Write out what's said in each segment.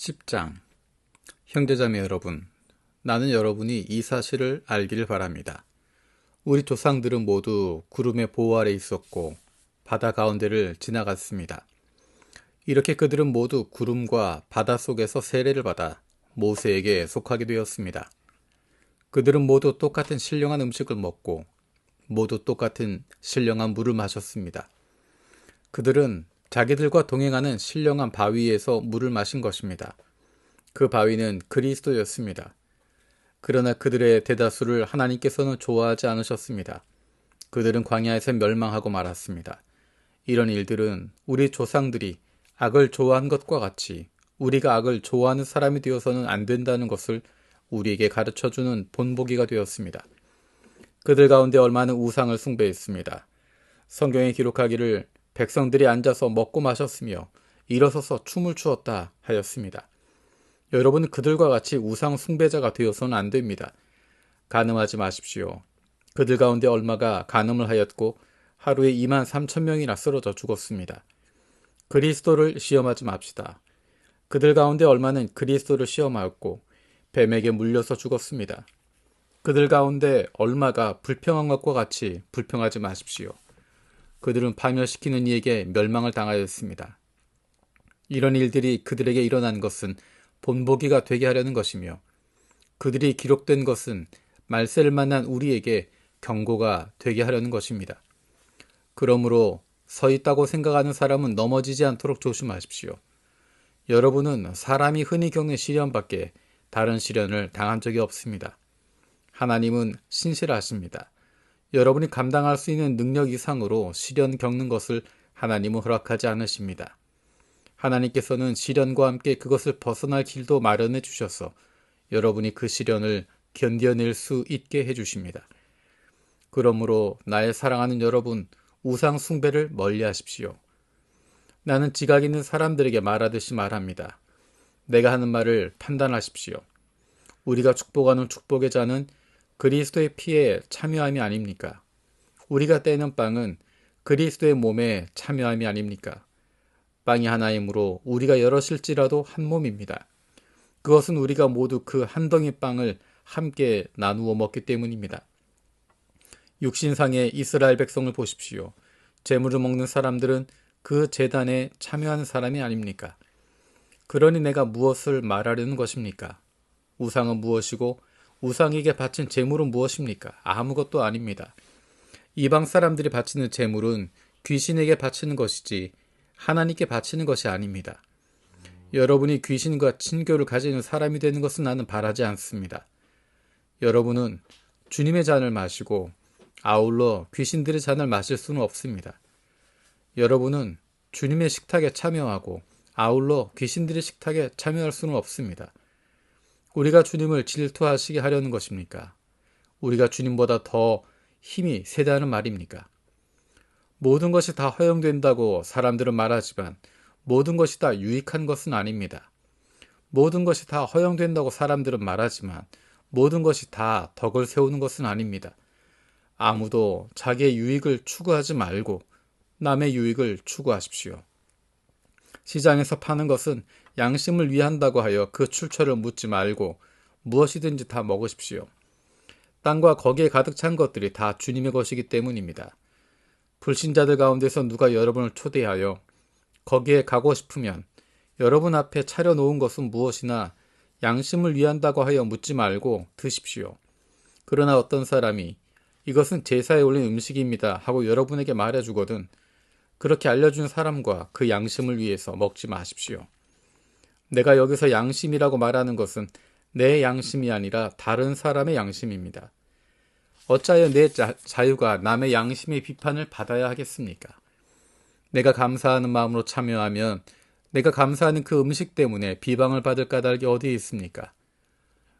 10장. 형제자매 여러분, 나는 여러분이 이 사실을 알기를 바랍니다. 우리 조상들은 모두 구름의 보호 아래 있었고 바다 가운데를 지나갔습니다. 이렇게 그들은 모두 구름과 바다 속에서 세례를 받아 모세에게 속하게 되었습니다. 그들은 모두 똑같은 신령한 음식을 먹고 모두 똑같은 신령한 물을 마셨습니다. 그들은 자기들과 동행하는 신령한 바위에서 물을 마신 것입니다. 그 바위는 그리스도였습니다. 그러나 그들의 대다수를 하나님께서는 좋아하지 않으셨습니다. 그들은 광야에서 멸망하고 말았습니다. 이런 일들은 우리 조상들이 악을 좋아한 것과 같이 우리가 악을 좋아하는 사람이 되어서는 안 된다는 것을 우리에게 가르쳐주는 본보기가 되었습니다. 그들 가운데 얼마는 우상을 숭배했습니다. 성경에 기록하기를 백성들이 앉아서 먹고 마셨으며 일어서서 춤을 추었다 하였습니다. 여러분은 그들과 같이 우상 숭배자가 되어서는 안 됩니다. 간음하지 마십시오. 그들 가운데 얼마가 간음을 하였고 하루에 23,000명이나 쓰러져 죽었습니다. 그리스도를 시험하지 맙시다. 그들 가운데 얼마는 그리스도를 시험하였고 뱀에게 물려서 죽었습니다. 그들 가운데 얼마가 불평한 것과 같이 불평하지 마십시오. 그들은 파멸시키는 이에게 멸망을 당하였습니다. 이런 일들이 그들에게 일어난 것은 본보기가 되게 하려는 것이며 그들이 기록된 것은 말세를 만난 우리에게 경고가 되게 하려는 것입니다. 그러므로 서 있다고 생각하는 사람은 넘어지지 않도록 조심하십시오. 여러분은 사람이 흔히 겪는 시련밖에 다른 시련을 당한 적이 없습니다. 하나님은 신실하십니다. 여러분이 감당할 수 있는 능력 이상으로 시련 겪는 것을 하나님은 허락하지 않으십니다. 하나님께서는 시련과 함께 그것을 벗어날 길도 마련해 주셔서 여러분이 그 시련을 견뎌낼 수 있게 해주십니다. 그러므로 나의 사랑하는 여러분, 우상 숭배를 멀리 하십시오. 나는 지각 있는 사람들에게 말하듯이 말합니다. 내가 하는 말을 판단하십시오. 우리가 축복하는 축복의 잔은 그리스도의 피에 참여함이 아닙니까? 우리가 떼는 빵은 그리스도의 몸에 참여함이 아닙니까? 빵이 하나이므로 우리가 여럿일지라도 한 몸입니다. 그것은 우리가 모두 그 한 덩이 빵을 함께 나누어 먹기 때문입니다. 육신상의 이스라엘 백성을 보십시오. 제물을 먹는 사람들은 그 제단에 참여하는 사람이 아닙니까? 그러니 내가 무엇을 말하려는 것입니까? 우상은 무엇이고 우상에게 바친 제물은 무엇입니까? 아무것도 아닙니다. 이방 사람들이 바치는 제물은 귀신에게 바치는 것이지 하나님께 바치는 것이 아닙니다. 여러분이 귀신과 친교를 가지는 사람이 되는 것은 나는 바라지 않습니다. 여러분은 주님의 잔을 마시고 아울러 귀신들의 잔을 마실 수는 없습니다. 여러분은 주님의 식탁에 참여하고 아울러 귀신들의 식탁에 참여할 수는 없습니다. 우리가 주님을 질투하시게 하려는 것입니까? 우리가 주님보다 더 힘이 세다는 말입니까? 모든 것이 다 허용된다고 사람들은 말하지만 모든 것이 다 유익한 것은 아닙니다. 모든 것이 다 허용된다고 사람들은 말하지만 모든 것이 다 덕을 세우는 것은 아닙니다. 아무도 자기의 유익을 추구하지 말고 남의 유익을 추구하십시오. 시장에서 파는 것은 양심을 위한다고 하여 그 출처를 묻지 말고 무엇이든지 다 먹으십시오. 땅과 거기에 가득 찬 것들이 다 주님의 것이기 때문입니다. 불신자들 가운데서 누가 여러분을 초대하여 거기에 가고 싶으면 여러분 앞에 차려놓은 것은 무엇이나 양심을 위한다고 하여 묻지 말고 드십시오. 그러나 어떤 사람이 이것은 제사에 올린 음식입니다 하고 여러분에게 말해주거든 그렇게 알려준 사람과 그 양심을 위해서 먹지 마십시오. 내가 여기서 양심이라고 말하는 것은 내 양심이 아니라 다른 사람의 양심입니다. 어찌하여 내 자유가 남의 양심의 비판을 받아야 하겠습니까? 내가 감사하는 마음으로 참여하면 내가 감사하는 그 음식 때문에 비방을 받을 까닭이 어디에 있습니까?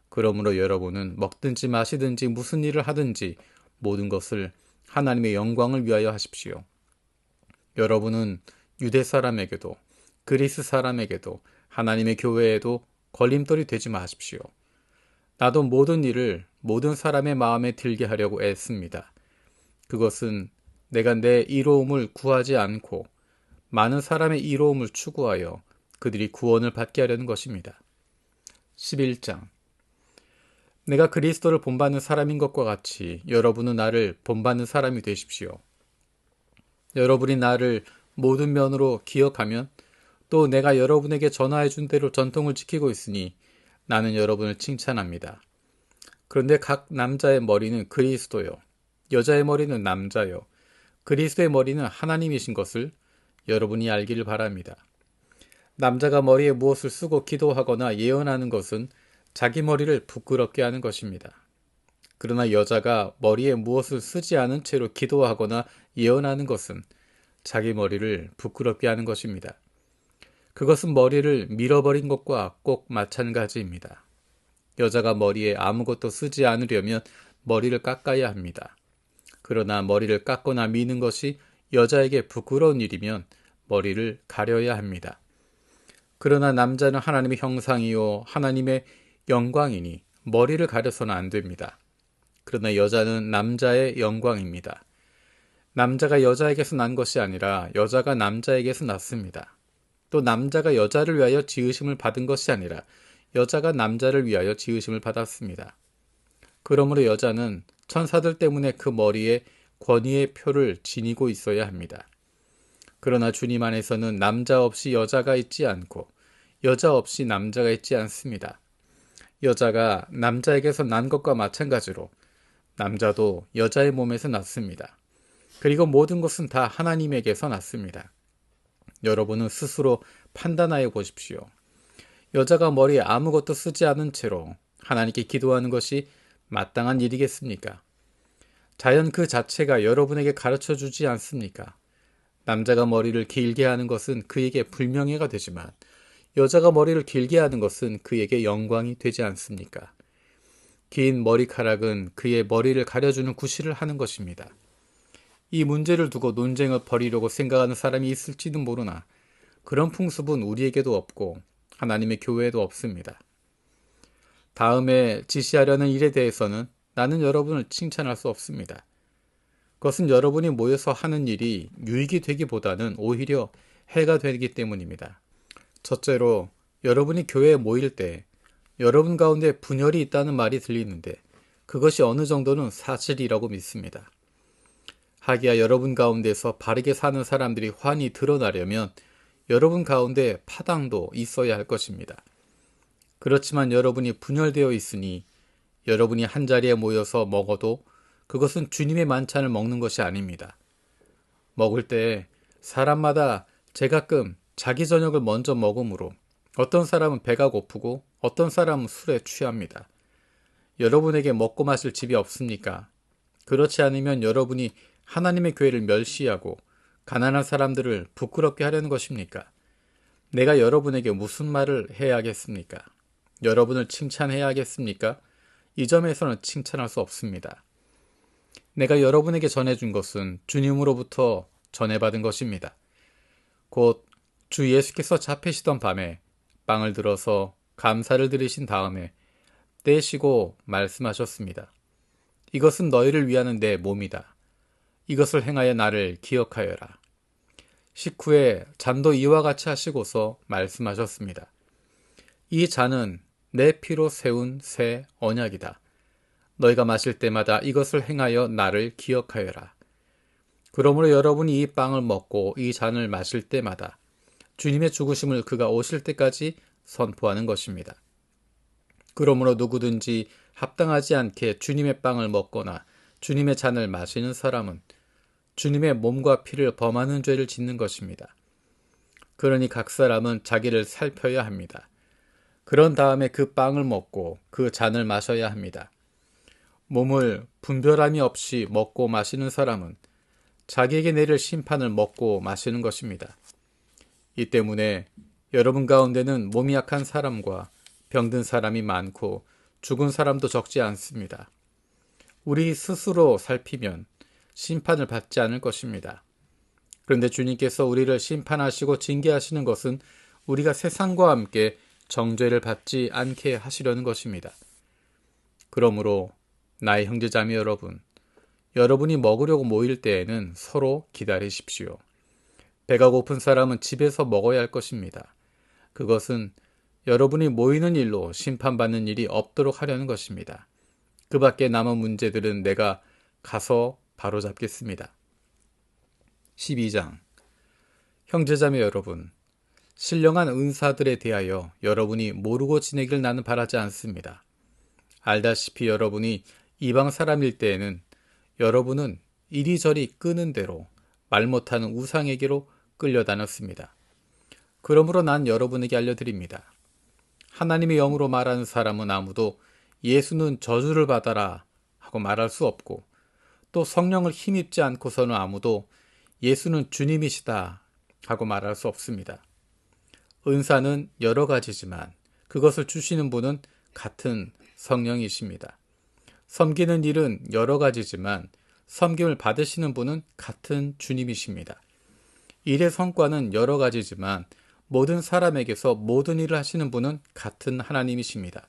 그러므로 여러분은 먹든지 마시든지 무슨 일을 하든지 모든 것을 하나님의 영광을 위하여 하십시오. 여러분은 유대 사람에게도 그리스 사람에게도 하나님의 교회에도 걸림돌이 되지 마십시오. 나도 모든 일을 모든 사람의 마음에 들게 하려고 애씁니다. 그것은 내가 내 이로움을 구하지 않고 많은 사람의 이로움을 추구하여 그들이 구원을 받게 하려는 것입니다. 11장. 내가 그리스도를 본받는 사람인 것과 같이 여러분은 나를 본받는 사람이 되십시오. 여러분이 나를 모든 면으로 기억하면 또 내가 여러분에게 전하해 준 대로 전통을 지키고 있으니 나는 여러분을 칭찬합니다. 그런데 각 남자의 머리는 그리스도요, 여자의 머리는 남자요, 그리스도의 머리는 하나님이신 것을 여러분이 알기를 바랍니다. 남자가 머리에 무엇을 쓰고 기도하거나 예언하는 것은 자기 머리를 부끄럽게 하는 것입니다. 그러나 여자가 머리에 무엇을 쓰지 않은 채로 기도하거나 예언하는 것은 자기 머리를 부끄럽게 하는 것입니다. 그것은 머리를 밀어버린 것과 꼭 마찬가지입니다. 여자가 머리에 아무것도 쓰지 않으려면 머리를 깎아야 합니다. 그러나 머리를 깎거나 미는 것이 여자에게 부끄러운 일이면 머리를 가려야 합니다. 그러나 남자는 하나님의 형상이요 하나님의 영광이니 머리를 가려서는 안 됩니다. 그러나 여자는 남자의 영광입니다. 남자가 여자에게서 난 것이 아니라 여자가 남자에게서 났습니다. 또 남자가 여자를 위하여 지으심을 받은 것이 아니라 여자가 남자를 위하여 지으심을 받았습니다. 그러므로 여자는 천사들 때문에 그 머리에 권위의 표를 지니고 있어야 합니다. 그러나 주님 안에서는 남자 없이 여자가 있지 않고 여자 없이 남자가 있지 않습니다. 여자가 남자에게서 난 것과 마찬가지로 남자도 여자의 몸에서 났습니다. 그리고 모든 것은 다 하나님에게서 났습니다. 여러분은 스스로 판단하여 보십시오. 여자가 머리에 아무것도 쓰지 않은 채로 하나님께 기도하는 것이 마땅한 일이겠습니까? 자연 그 자체가 여러분에게 가르쳐 주지 않습니까? 남자가 머리를 길게 하는 것은 그에게 불명예가 되지만 여자가 머리를 길게 하는 것은 그에게 영광이 되지 않습니까? 긴 머리카락은 그의 머리를 가려주는 구실을 하는 것입니다. 이 문제를 두고 논쟁을 벌이려고 생각하는 사람이 있을지는 모르나 그런 풍습은 우리에게도 없고 하나님의 교회에도 없습니다. 다음에 지시하려는 일에 대해서는 나는 여러분을 칭찬할 수 없습니다. 그것은 여러분이 모여서 하는 일이 유익이 되기보다는 오히려 해가 되기 때문입니다. 첫째로, 여러분이 교회에 모일 때 여러분 가운데 분열이 있다는 말이 들리는데 그것이 어느 정도는 사실이라고 믿습니다. 하기야 여러분 가운데서 바르게 사는 사람들이 환히 드러나려면 여러분 가운데 파당도 있어야 할 것입니다. 그렇지만 여러분이 분열되어 있으니 여러분이 한자리에 모여서 먹어도 그것은 주님의 만찬을 먹는 것이 아닙니다. 먹을 때 사람마다 제가끔 자기 저녁을 먼저 먹으므로 어떤 사람은 배가 고프고 어떤 사람은 술에 취합니다. 여러분에게 먹고 마실 집이 없습니까? 그렇지 않으면 여러분이 하나님의 교회를 멸시하고 가난한 사람들을 부끄럽게 하려는 것입니까? 내가 여러분에게 무슨 말을 해야 하겠습니까? 여러분을 칭찬해야 하겠습니까? 이 점에서는 칭찬할 수 없습니다. 내가 여러분에게 전해준 것은 주님으로부터 전해받은 것입니다. 곧 주 예수께서 잡히시던 밤에 빵을 들어서 감사를 드리신 다음에 떼시고 말씀하셨습니다. 이것은 너희를 위하는 내 몸이다. 이것을 행하여 나를 기억하여라. 식후에 잔도 이와 같이 하시고서 말씀하셨습니다. 이 잔은 내 피로 세운 새 언약이다. 너희가 마실 때마다 이것을 행하여 나를 기억하여라. 그러므로 여러분이 이 빵을 먹고 이 잔을 마실 때마다 주님의 죽으심을 그가 오실 때까지 선포하는 것입니다. 그러므로 누구든지 합당하지 않게 주님의 빵을 먹거나 주님의 잔을 마시는 사람은 주님의 몸과 피를 범하는 죄를 짓는 것입니다. 그러니 각 사람은 자기를 살펴야 합니다. 그런 다음에 그 빵을 먹고 그 잔을 마셔야 합니다. 몸을 분별함이 없이 먹고 마시는 사람은 자기에게 내릴 심판을 먹고 마시는 것입니다. 이 때문에 여러분 가운데는 몸이 약한 사람과 병든 사람이 많고 죽은 사람도 적지 않습니다. 우리 스스로 살피면 심판을 받지 않을 것입니다. 그런데 주님께서 우리를 심판하시고 징계하시는 것은 우리가 세상과 함께 정죄를 받지 않게 하시려는 것입니다. 그러므로 나의 형제자매 여러분, 여러분이 먹으려고 모일 때에는 서로 기다리십시오. 배가 고픈 사람은 집에서 먹어야 할 것입니다. 그것은 여러분이 모이는 일로 심판받는 일이 없도록 하려는 것입니다. 그 밖에 남은 문제들은 내가 가서 바로잡겠습니다. 12장. 형제자매 여러분, 신령한 은사들에 대하여 여러분이 모르고 지내길 나는 바라지 않습니다. 알다시피 여러분이 이방 사람일 때에는 여러분은 이리저리 끄는 대로 말 못하는 우상에게로 끌려다녔습니다. 그러므로 난 여러분에게 알려드립니다. 하나님의 영으로 말하는 사람은 아무도 예수는 저주를 받아라 하고 말할 수 없고, 또 성령을 힘입지 않고서는 아무도 예수는 주님이시다 하고 말할 수 없습니다. 은사는 여러 가지지만 그것을 주시는 분은 같은 성령이십니다. 섬기는 일은 여러 가지지만 섬김을 받으시는 분은 같은 주님이십니다. 일의 성과는 여러 가지지만 모든 사람에게서 모든 일을 하시는 분은 같은 하나님이십니다.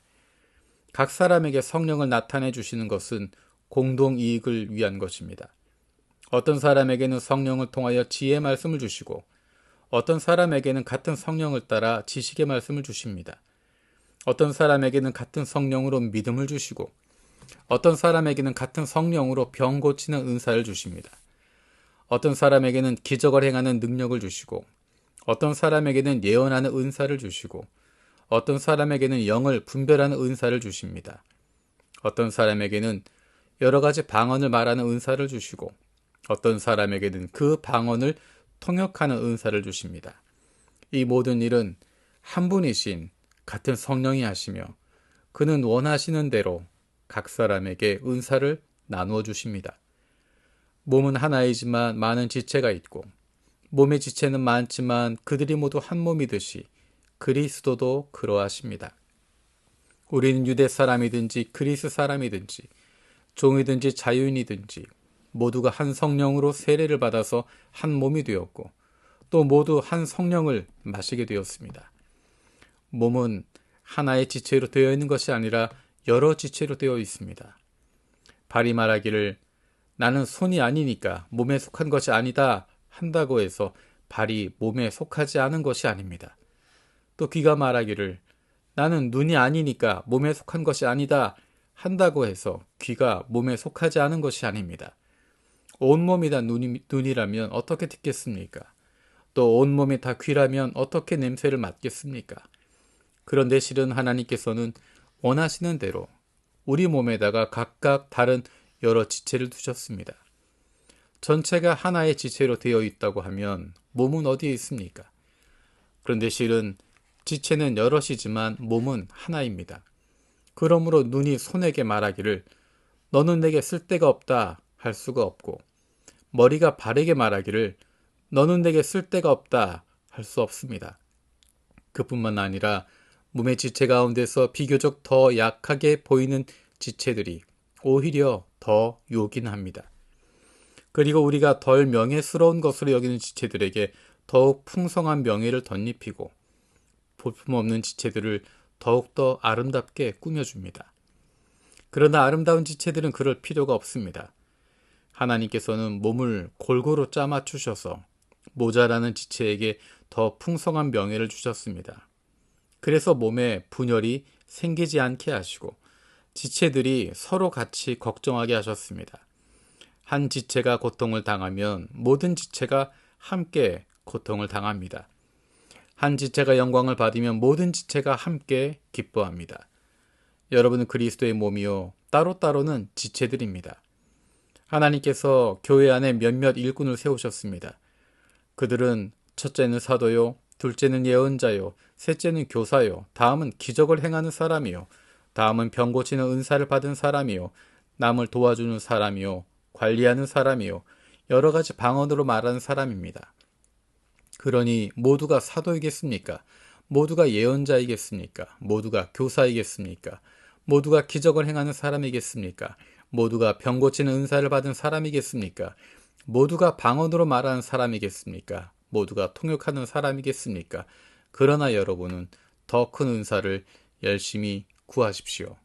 각 사람에게 성령을 나타내 주시는 것은 공동 이익을 위한 것입니다. 어떤 사람에게는 성령을 통하여 지혜의 말씀을 주시고, 어떤 사람에게는 같은 성령을 따라 지식의 말씀을 주십니다. 어떤 사람에게는 같은 성령으로 믿음을 주시고, 어떤 사람에게는 같은 성령으로 병 고치는 은사를 주십니다. 어떤 사람에게는 기적을 행하는 능력을 주시고, 어떤 사람에게는 예언하는 은사를 주시고, 어떤 사람에게는 영을 분별하는 은사를 주십니다. 어떤 사람에게는 여러 가지 방언을 말하는 은사를 주시고, 어떤 사람에게는 그 방언을 통역하는 은사를 주십니다. 이 모든 일은 한 분이신 같은 성령이 하시며, 그는 원하시는 대로 각 사람에게 은사를 나누어 주십니다. 몸은 하나이지만 많은 지체가 있고, 몸의 지체는 많지만 그들이 모두 한 몸이듯이 그리스도도 그러하십니다. 우리는 유대 사람이든지 그리스 사람이든지 종이든지 자유인이든지 모두가 한 성령으로 세례를 받아서 한 몸이 되었고, 또 모두 한 성령을 마시게 되었습니다. 몸은 하나의 지체로 되어 있는 것이 아니라 여러 지체로 되어 있습니다. 발이 말하기를 나는 손이 아니니까 몸에 속한 것이 아니다 한다고 해서 발이 몸에 속하지 않은 것이 아닙니다. 또 귀가 말하기를 나는 눈이 아니니까 몸에 속한 것이 아니다 한다고 해서 귀가 몸에 속하지 않은 것이 아닙니다. 온몸이 다 눈이라면 어떻게 듣겠습니까? 또 온몸이 다 귀라면 어떻게 냄새를 맡겠습니까? 그런데 실은 하나님께서는 원하시는 대로 우리 몸에다가 각각 다른 여러 지체를 두셨습니다. 전체가 하나의 지체로 되어 있다고 하면 몸은 어디에 있습니까? 그런데 실은 지체는 여럿이지만 몸은 하나입니다. 그러므로 눈이 손에게 말하기를 너는 내게 쓸데가 없다 할 수가 없고, 머리가 발에게 말하기를 너는 내게 쓸데가 없다 할 수 없습니다. 그뿐만 아니라 몸의 지체 가운데서 비교적 더 약하게 보이는 지체들이 오히려 더 요긴합니다. 그리고 우리가 덜 명예스러운 것으로 여기는 지체들에게 더욱 풍성한 명예를 덧입히고, 볼품없는 지체들을 더욱더 아름답게 꾸며줍니다. 그러나 아름다운 지체들은 그럴 필요가 없습니다. 하나님께서는 몸을 골고루 짜맞추셔서 모자라는 지체에게 더 풍성한 명예를 주셨습니다. 그래서 몸에 분열이 생기지 않게 하시고 지체들이 서로 같이 걱정하게 하셨습니다. 한 지체가 고통을 당하면 모든 지체가 함께 고통을 당합니다. 한 지체가 영광을 받으면 모든 지체가 함께 기뻐합니다. 여러분은 그리스도의 몸이요 따로따로는 지체들입니다. 하나님께서 교회 안에 몇몇 일꾼을 세우셨습니다. 그들은 첫째는 사도요, 둘째는 예언자요, 셋째는 교사요, 다음은 기적을 행하는 사람이요, 다음은 병 고치는 은사를 받은 사람이요, 남을 도와주는 사람이요, 관리하는 사람이요, 여러 가지 방언으로 말하는 사람입니다. 그러니 모두가 사도이겠습니까? 모두가 예언자이겠습니까? 모두가 교사이겠습니까? 모두가 기적을 행하는 사람이겠습니까? 모두가 병 고치는 은사를 받은 사람이겠습니까? 모두가 방언으로 말하는 사람이겠습니까? 모두가 통역하는 사람이겠습니까? 그러나 여러분은 더 큰 은사를 열심히 구하십시오.